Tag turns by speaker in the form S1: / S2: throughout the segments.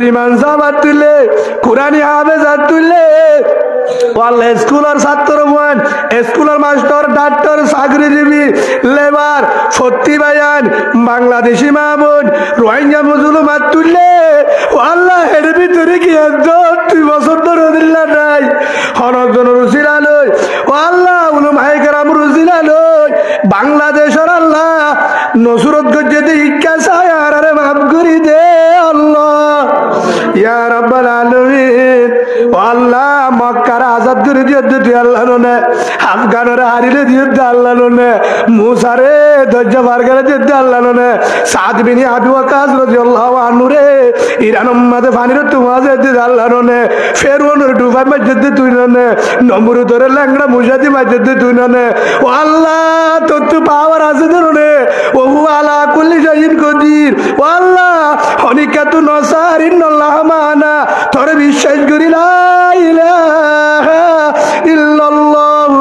S1: ইমান সাহাবাত তুলে কুরআনি হাফেজাত তুলে ওয়াল্লাহ স্কুলের ছাত্র মন স্কুলের মাস্টার ডাক্তার চাকরিজীবী লেবার সত্যি বায়ান বাংলাদেশি মাহমুদ রোহিঙ্গা মুসলমান তুললে আল্লাহ এর ভিতরে কি 2 বছর ধরে দিল্লা নাই হনজন রুসিলা লই ও আল্লাহ উলমায়ে কেরাম রুসিলা লই বাংলাদেশের আল্লাহ নসরত গজ্জেতে ইক্কা সায়ার আরে মাফ করি দে আল্লাহ ইয়া রাব্বাল আলামিন ও আল্লাহ মক্কার আজাদ করে দিও তুই আল্লাহ নে আফগানের হারিলে দিও আল্লাহ নে মুসারে দজ্জা বার করে দিও আল্লাহ নে সাদ বিন আবি ওয়াকাস রাদিয়াল্লাহু আনহু রে ইরান উম্মতে ফানির তুমাজে দিও আল্লাহ নে ফেরউনের ডুবাই মসজিদ তুই নে নমরুদের ল্যাংড়া মুজাদি মসজিদ তুই নে ও আল্লাহ তো পাওয়ার আছে ধরনে ও আলা কুল্লি শাইইন কদির ও আল্লাহ হনিকাতু নসারিনাল্লাহ মানা তোরে বিশ্বাস করি লা ইলাহা ইল্লাল্লাহ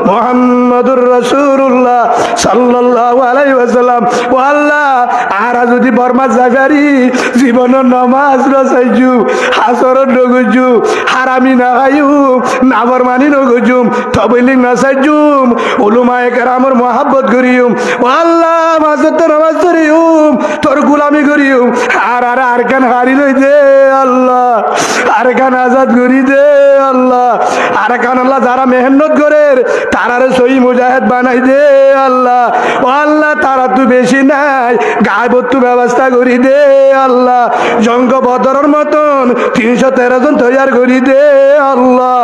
S1: মুহাম্মাদুর রাসূলুল্লাহ সাল্লাল্লাহু আলাইহি ওয়াসাল্লাম ও আল্লাহ আর যদি বর্মা যাবারি জীবনের নামাজ রসাইজু হাসর নগজু হারামি না খাইউ নাফরমানি নগজু তবলিগ না সাইজুম উলামায়ে কেরামের মহব্বত করিউম ও আল্লাহ মাঝতে নামাজ করিউম তোর গোলামি করিউম আর কান হারি লই দে আল্লাহ আর কান আজাদ করি দে আল্লাহ আর কান আল্লাহ যারা মেহনত করে তারারে সহি মুজাহিদ বানাই দে আল্লাহ ও আল্লাহ তারা তো বেশি নাই গায়বত্ব ব্যবস্থা করি দে আল্লাহ জঙ্গ বদরের মতন 313 জন তৈয়ার করি দে আল্লাহ।